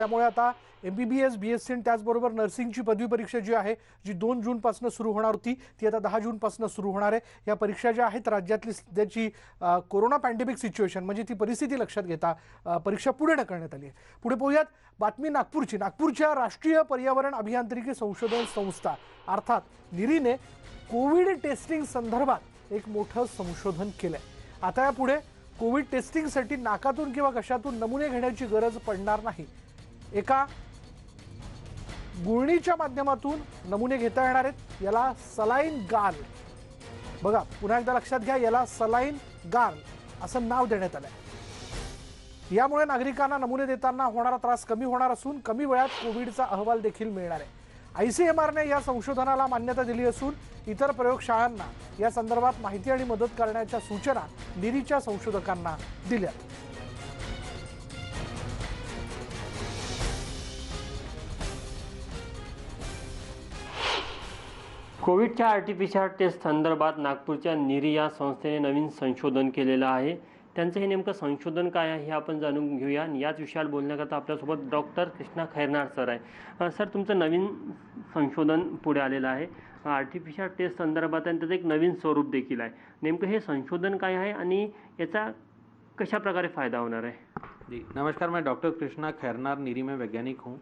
त्यामुळे आता MBBS, BSc आणि त्याचबरोबर नर्सिंगची पदवी परीक्षा जी आहे, जी 2 जूनपासून सुरू होणार होती, ती आता 10 जूनपासून सुरू होणार आहे. या परीक्षा ज्या आहेत राज्यातली सध्याची कोरोना पॅन्डेमिक सिच्युएशन म्हणजे ती परिस्थिती लक्षात घेता परीक्षा पुढे ढकलण्यात आली आहे. पुढे पाहूयात बातमी नागपूरची. नागपूरच्या राष्ट्रीय पर्यावरण अभियांत्रिकी संशोधन संस्था अर्थात निरीने कोविड टेस्टिंग संदर्भात एक मोठं संशोधन केलंय. आता यापुढे कोविड टेस्टिंगसाठी नाकातून किंवा घशातून नमुने घेण्याची गरज पडणार नाही. एका गुळणीच्या माध्यमातून नमुने घेता येणार आहेत. याला सलाईन गार्ल, बघा पुन्हा एकदा लक्षात घ्या, याला सलाईन गार्ल असं नाव देण्यात आलंय. यामुळे नागरिकांना नमुने देताना होणारा त्रास कमी होणार असून कमी वेळात कोविडचा अहवाल देखील मिळणार आहे. ICMRने या संशोधनाला मान्यता दिली असून इतर प्रयोगशाळांना या संदर्भात माहिती आणि मदत करण्याच्या सूचना निरीच्या संशोधकांना दिल्या. कोविडच्या आरटीपीसीआर टेस्ट संदर्भात नागपूरच्या निरी या संस्थेने नवीन संशोधन केलेलं आहे. त्यांचं हे नेमकं संशोधन काय आहे हे आपण जाणून घेऊया. याच विषयावर बोलण्याकरता आपल्यासोबत डॉक्टर कृष्णा खैरनार सर आहे. सर, तुमचं नवीन संशोधन पुढे आलेलं आहे आरटीपीसीआर टेस्ट संदर्भात आणि त्याचं एक नवीन स्वरूप देखील आहे. नेमकं हे संशोधन काय आहे आणि याचा कशा प्रकारे फायदा होणार आहे? जी नमस्कार, मैं डॉक्टर कृष्णा खैरनार, निरी में वैज्ञानिक हूँ.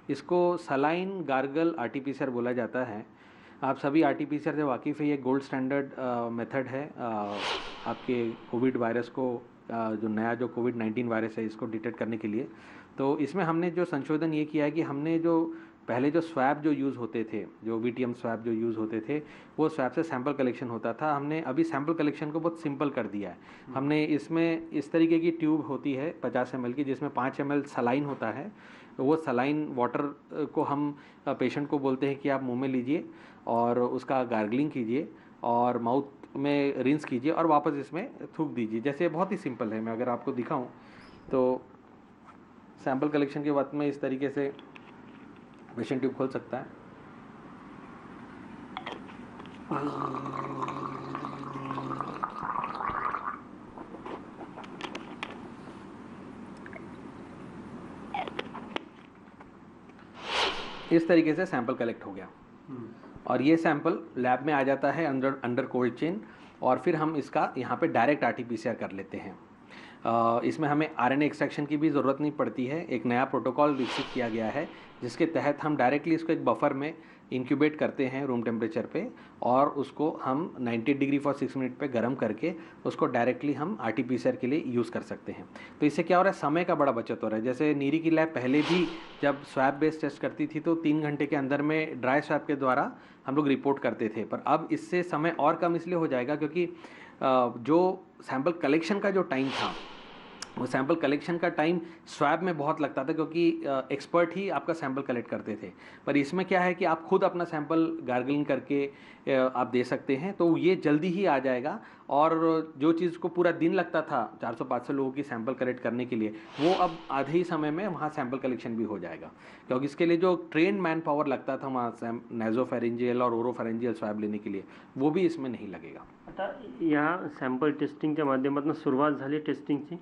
इसको सलाइन गार्गल आरटीपीसीआर बोला जाता है. आप सभी आरटीपीसीआर से वाकिफ़ है. ये गोल्ड स्टैंडर्ड मेथड है आपके कोविड वायरस को जो नया जो कोविड-19 वायरस है इसको डिटेक्ट करने के लिए. तो इसमें हमने जो संशोधन ये किया है कि हमने जो पहले जो स्वैब जो यूज़ होते थे, जो VTM स्वैब जो यूज़ होते थे, वो स्वैब से सैंपल कलेक्शन होता था. हमने अभी सैंपल कलेक्शन को बहुत सिंपल कर दिया है. हमने इसमें इस तरीके की ट्यूब होती है 50 ml की, जिसमें 5 ml सलाइन होता है. वो सलाइन वाटर को हम पेशेंट को बोलते हैं कि आप मुंह में लीजिए और उसका गार्गलिंग कीजिए और माउथ में रिंस कीजिए और वापस इसमें थूक दीजिए. जैसे बहुत ही सिंपल है. मैं अगर आपको दिखाऊं तो सैंपल कलेक्शन के बाद में इस तरीके से पेशेंट ट्यूब खोल सकता है. इस तरीके से सैंपल कलेक्ट हो गया और ये सैंपल लैब में आ जाता है अंडर कोल्ड चेन और फिर हम इसका यहाँ पे डायरेक्ट आरटीपीसीआर कर लेते हैं. इसमें हमें RNA एक्सट्रैक्शन की भी ज़रूरत नहीं पड़ती है. एक नया प्रोटोकॉल विकसित किया गया है जिसके तहत हम डायरेक्टली इसको एक बफर में इंक्यूबेट करते हैं रूम टेम्परेचर पे और उसको हम 90 डिग्री फॉर 6 मिनट पे गर्म करके उसको डायरेक्टली हम आरटीपीसीआर के लिए यूज़ कर सकते हैं. तो इससे क्या हो रहा है, समय का बड़ा बचत हो रहा है. जैसे नीरी की लैब पहले भी जब स्वैब बेस्ड टेस्ट करती थी तो 3 घंटे के अंदर में ड्राई स्वैब के द्वारा हम लोग रिपोर्ट करते थे. पर अब इससे समय और कम इसलिए हो जाएगा क्योंकि जो सैंपल कलेक्शन का जो टाइम था वो सैंपल कलेक्शन का टाइम स्वैब में बहुत लगता था क्योंकि एक्सपर्ट ही आपका सैंपल कलेक्ट करते थे. पर इसमें क्या है कि आप खुद अपना सैंपल गार्गलिंग करके आप दे सकते हैं. तो ये जल्दी ही आ जाएगा और जो चीज़ को पूरा दिन लगता था 400-500 लोगों की सैंपल कलेक्ट करने के लिए, वो अब आधे ही समय में वहाँ सैंपल कलेक्शन भी हो जाएगा. क्योंकि इसके लिए जो ट्रेन मैन पावर लगता था वहाँ नैज़ोफेरेंजियल और ओरोफेरेंजियल स्वैब लेने के लिए, वो भी इसमें नहीं लगेगा. आता या सॅम्पल टेस्टिंगच्या माध्यमातून सुरुवात झाली टेस्टिंगची.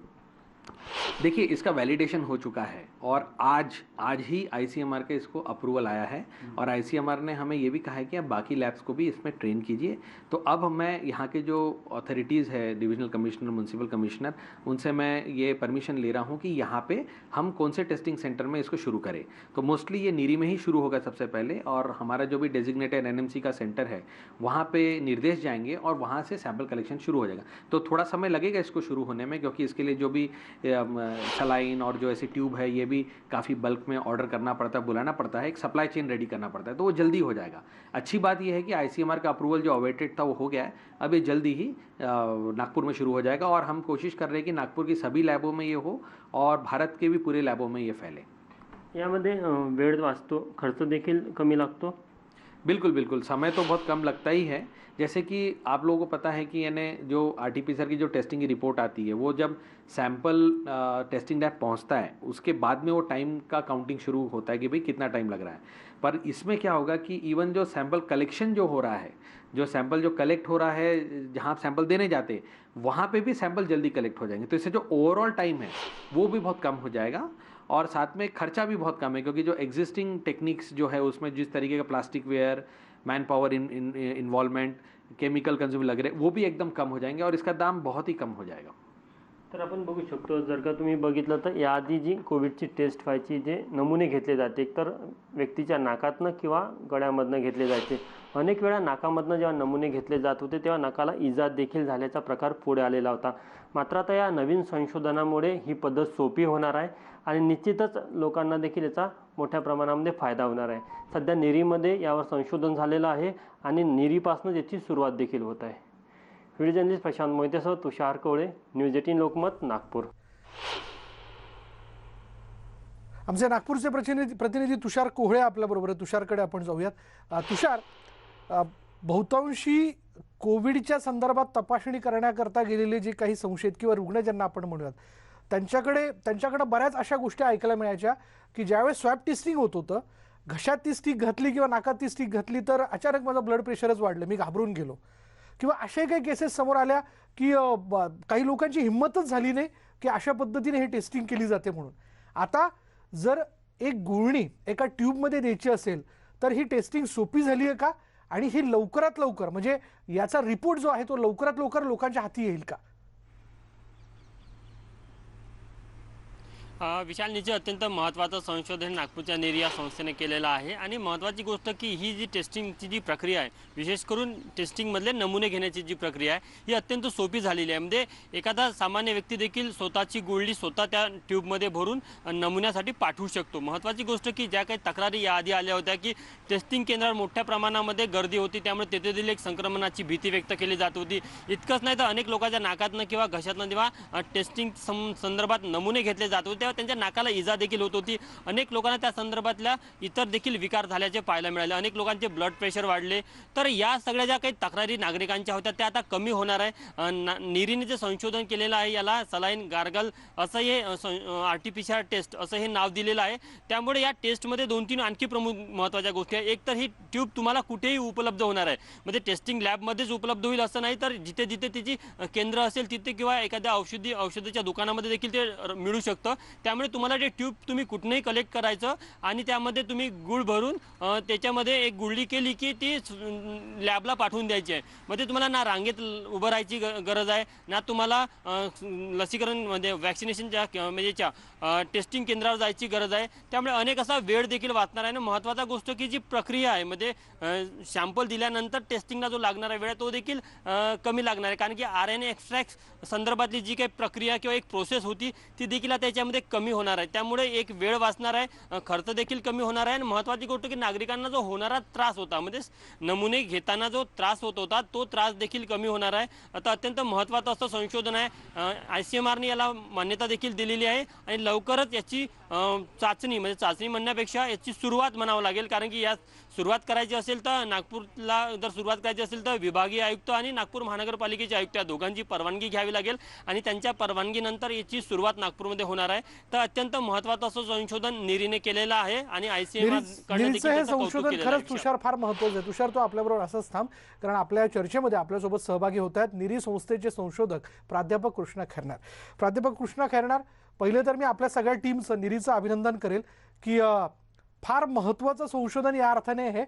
देखिए, इसका वैलिडेशन हो चुका है और आज ही ICMR के इसको अप्रूवल आया है और ICMR ने हमें ये भी कहा है कि आप बाकी लैब्स को भी इसमें ट्रेन कीजिए. तो अब मैं यहाँ के जो अथॉरिटीज़ है, डिविजनल कमिश्नर, म्यूनसिपल कमिश्नर, उनसे मैं ये परमिशन ले रहा हूँ कि यहाँ पे हम कौन से टेस्टिंग सेंटर में इसको शुरू करें. तो मोस्टली ये निरी में ही शुरू होगा सबसे पहले और हमारा जो भी डेजिग्नेटेड NMC का सेंटर है वहाँ पर निर्देश जाएंगे और वहाँ से सैम्पल कलेक्शन शुरू हो जाएगा. तो थोड़ा समय लगेगा इसको शुरू होने में क्योंकि इसके लिए जो भी सलाइन और जो ऐसी ट्यूब है ये भी काफ़ी बल्क में ऑर्डर करना पड़ता है, बुलाना पड़ता है, एक सप्लाई चेन रेडी करना पड़ता है. तो वो जल्दी हो जाएगा. अच्छी बात ये है कि ICMR का अप्रूवल जो अवेटेड था वो हो गया है. अब ये जल्दी ही नागपुर में शुरू हो जाएगा और हम कोशिश कर रहे हैं कि नागपुर की सभी लैबों में ये हो और भारत के भी पूरे लैबों में ये फैले. यामध्ये वेळ वाचतो, खर्च देखील कमी लागतो. बिल्कुल बिल्कुल, समय तो बहुत कम लगता ही है. जैसे कि आप लोगों को पता है कि यानी जो आरटीपीसीआर की जो टेस्टिंग की रिपोर्ट आती है वो जब सैंपल टेस्टिंग लैब पहुंचता है उसके बाद में वो टाइम का काउंटिंग शुरू होता है कि भाई कितना टाइम लग रहा है. पर इसमें क्या होगा कि इवन जो सैंपल कलेक्शन जो हो रहा है, जो सैंपल जो कलेक्ट हो रहा है जहाँ आप सैंपल देने जाते हैं वहाँ पे भी सैंपल जल्दी कलेक्ट हो जाएंगे. तो इससे जो ओवरऑल टाइम है वो भी बहुत कम हो जाएगा और साथ में खर्चा भी बहुत कम है, क्योंकि जो एग्जिस्टिंग टेक्निक्स जो है उसमें जिस तरीके का plastic ware, man power involvement, chemical consume लग रहे, वो भी एकदम कम हो जाएंगे और इसका दाम बहुत ही कम हो जाएगा. तर आपण बघू शकतो, जर का तुम्ही बघितलं तर याआधी जी कोविडची टेस्ट व्हायची, जे नमुने घेतले जाते एकतर व्यक्तीच्या नाकातनं किंवा गळ्यामधनं घेतले जायचे. अनेक वेळा नाकामधनं जेव्हा नमुने घेतले जात होते तेव्हा नाकाला इजा देखील झाल्याचा प्रकार पुढे आलेला होता. मात्र आता या नवीन संशोधनामुळे ही पद्धत सोपी होणार आहे आणि निश्चितच लोकांना देखील याचा मोठ्या प्रमाणामध्ये फायदा होणार आहे. सध्या निरीमध्ये यावर संशोधन झालेलं आहे आणि निरीपासूनच याची सुरुवात देखील होत आहे. व्हिडिओ जर्नलिस्ट प्रशांत मोहितेसह तुषार कवळे, न्यूज 18 लोकमत, नागपूर. आमचे नागपूरचे प्रतिनिधी तुषार कोहळे आपल्याबरोबर आहे. तुषारकडे आपण जाऊयात. तुषार, बहुतांशी कोविडच्या संदर्भात तपासणी करण्याकरता गेलेले जे काही संशयित किंवा रुग्ण ज्यांना आपण म्हणूयात, त्यांच्याकडे बऱ्याच अशा गोष्टी ऐकायला मिळायच्या की ज्यावेळेस स्वॅब टेस्टिंग होत होतं, घशात ती स्टिक घातली किंवा नाकात ती स्टिक घातली तर अचानक माझं ब्लड प्रेशरच वाढलं, मी घाबरून गेलो. किंवा असे काही केसेस समोर आल्या की काही लोकांची हिंमतच झाली नाही की अशा पद्धतीने हे टेस्टिंग केली जाते म्हणून. आता जर एक गुळणी एका ट्यूबमध्ये द्यायची असेल तर ही टेस्टिंग सोपी झाली आहे का, आणि ही लवकरात लवकर म्हणजे याचा रिपोर्ट जो आहे तो लवकरात लवकर लोकांच्या हाती येईल का? विशाल निजे अत्यंत महत्त्वाचं संशोधन नागपूरच्या नेरी या संस्थेने केलेलं आहे. आणि महत्त्वाची गोष्ट की ही जी टेस्टिंगची जी प्रक्रिया आहे, विशेष करून टेस्टिंगमधले नमुने घेण्याची जी प्रक्रिया आहे ही अत्यंत सोपी झालेली आहे. म्हणजे एखादा सामान्य व्यक्ती देखील स्वतःची गुळणी स्वतः त्या ट्यूबमध्ये भरून नमुन्यासाठी पाठवू शकतो. महत्त्वाची गोष्ट की ज्या काही तक्रारी याआधी आल्या होत्या की टेस्टिंग केंद्रावर मोठ्या प्रमाणामध्ये गर्दी होती, त्यामुळे तेथे देखील एक संक्रमणाची भीती व्यक्त केली जात होती. इतकंच नाही तर अनेक लोकांच्या नाकातनं किंवा घशातनं जेव्हा टेस्टिंग संदर्भात नमुने घेतले जात होते त्यांच्या नाकाला इजा देखील होत होती. अनेक लोकांना त्या संदर्भातल्या इतर देखील विकार झाल्याचे पाहायला मिळाले. अनेक लोकांचे ब्लड प्रेशर वाढले. तर या सगळ्या ज्या काही तक्रारी नागरिकांच्या होत्या त्या आता कमी होणार आहे. निरीने जे संशोधन केलेलं आहे याला सलाईन गार्गल असं हे आरटीपीसीआर टेस्ट असं हे नाव दिलेलं आहे. त्यामुळे या टेस्टमध्ये 2-3 आणखी प्रमुख महत्त्वाच्या गोष्टी आहेत. एक तर ही ट्यूब तुम्हाला कुठेही उपलब्ध होणार आहे, म्हणजे टेस्टिंग लॅबमध्येच उपलब्ध होईल असं नाही, तर जिथे जिथे तिची केंद्र असेल तिथे किंवा एखाद्या औषधीच्या दुकानामध्ये देखील ते मिळू शकतं. त्यामुळे तुम्हाला ते ट्यूब तुम्ही कुठेही कलेक्ट करायचं आणि त्यामध्ये तुम्ही गुळ भरून त्याच्यामध्ये एक गुळणी केली की ती लॅबला पाठवून द्यायची आहे. म्हणजे तुम्हाला ना रांगेत उभं राहायची गरज आहे, ना तुम्हाला लसीकरण म्हणजे वॅक्सिनेशनच्या म्हणजे टेस्टिंग केंद्रावर जायची गरज आहे. त्यामुळे अनेक असा वेळ देखील वाचणार आहे. आणि महत्त्वाचा गोष्ट की जी प्रक्रिया आहे म्हणजे सॅम्पल दिल्यानंतर टेस्टिंगला जो लागणारा वेळ आहे तो देखील कमी लागणार आहे. कारण की RNA एक्स्ट्रॅक्ट संदर्भातली जी काही प्रक्रिया किंवा एक प्रोसेस होती ती देखील आता त्याच्यामध्ये कमी होणार आहे. त्यामुळे एक वेळ वाचणार आहे, खर्च देखील कमी होणार आहे. आणि महत्त्वाची गोष्ट की नागरिकांना जो होणारा त्रास होता म्हणजे नमुने घेताना जो त्रास होत होता तो त्रास देखील कमी होणार आहे. आता अत्यंत महत्त्वाचं असं संशोधन आहे. ICMRने याला मान्यता देखील दिलेली आहे आणि लवकरच याची चाचणी म्हणजे चाचणी म्हणण्यापेक्षा याची सुरुवात म्हणावं लागेल. कारण की या सुरुवात करायची असेल तर नागपूरला जर सुरुवात करायची असेल तर विभागीय आयुक्त आणि नागपूर महानगरपालिकेचे आयुक्त या दोघांची परवानगी घ्यावी लागेल आणि त्यांच्या परवानगीनंतर याची सुरुवात नागपूरमध्ये होणार आहे. तर अत्यंत महत्त्वाचं असं संशोधन निरीने केलेलं आहे आणि निरीचं हे संशोधन खरंच तुषार फार महत्त्वाचं आहे. तुषार, तो आपल्याबरोबर असंच थांब, कारण आपल्या चर्चेमध्ये आपल्यासोबत सहभागी होत आहेत निरी संस्थेचे संशोधक प्राध्यापक कृष्णा खैरनार. प्राध्यापक कृष्णा खैरनार, पहिले तर मी आपल्या सगळ्या टीमचं निरीचं अभिनंदन करेल की फार महत्त्वाचं संशोधन या अर्थाने आहे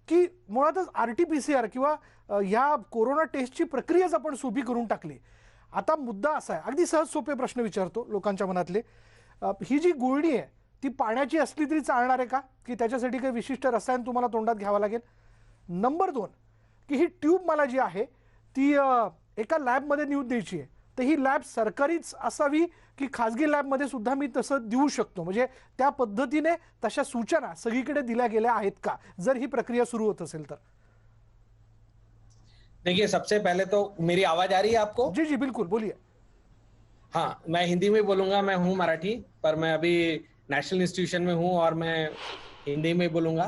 की मुळातच RT-PCR किंवा ह्या कोरोना टेस्टची प्रक्रियाच आपण सोपी करून टाकली. आता मुद्दा असा आहे, अगदी सहज सोपे प्रश्न विचारतो लोकांच्या मनातले. ही जी गुळणी आहे ती पाण्याची असली तरी चालणार आहे का, की त्याच्यासाठी काही विशिष्ट रसायन तुम्हाला तोंडात घ्यावं लागेल? नंबर 2, की ही ट्यूब मला जी आहे ती एका लॅबमध्ये नेऊन द्यायची आहे, तर ही लॅब सरकारीच असावी की खाजगी लॅबमध्ये सुद्धा मी तसं देऊ शकतो, म्हणजे त्या पद्धतीने तशा सूचना सगळीकडे दिल्या गेल्या आहेत का, जर ही प्रक्रिया सुरू होत असेल तर? देखिए, सबसे पहले तो मेरी आवाज आ रही है आपको? जी जी बिल्कुल, बोलिए. हाँ, मैं हिंदी में बोलूंगा. मैं हूँ मराठी, पर मैं अभी नेशनल इंस्टीट्यूशन में हूँ और मैं हिंदी में बोलूंगा.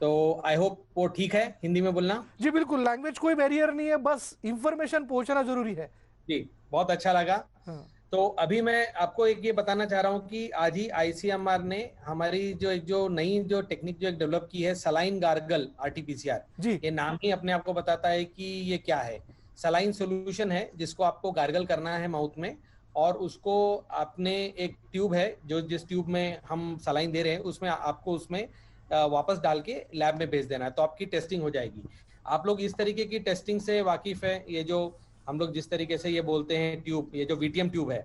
तो आई होप वो ठीक है हिंदी में बोलना. जी बिल्कुल, लैंग्वेज कोई बैरियर नहीं है, बस इंफॉर्मेशन पहुंचना जरूरी है. जी, बहुत अच्छा लगा. हाँ. तो अभी मैं आपको एक ये बताना चाह रहा हूँ कि आज ही ICMR ने हमारी जो नई टेक्निक जो एक डेवलप की है, सलाइन गार्गल RT-PCR, जी. ये नाम ही अपने आप को बताता है कि ये क्या है. सलाइन सोल्यूशन है जिसको आपको गार्गल करना है माउथ में, और उसको आपने एक ट्यूब है जो जिस ट्यूब में हम सलाइन दे रहे हैं उसमें आपको उसमें वापस डाल के लैब में भेज देना है, तो आपकी टेस्टिंग हो जाएगी। आप लोग इस तरीके की टेस्टिंग से वाकिफ है? ये जो हम लोग जिस तरीके से ये बोलते हैं ट्यूब, ये जो वीटीएम ट्यूब है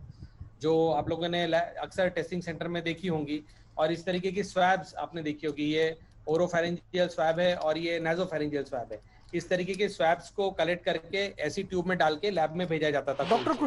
जो आप लोगों ने अक्सर टेस्टिंग सेंटर में देखी होंगी, और इस तरीके की स्वैब्स आपने देखी होगी, ये ओरोफेरेंजियल स्वैब है और ये नाजोफेरेंजियल स्वैब है। इस तरीके के स्वैब्स को कलेक्ट करके ऐसी ट्यूब में डाल के लैब में भेजा जाता था। डॉक्टर कृष्ण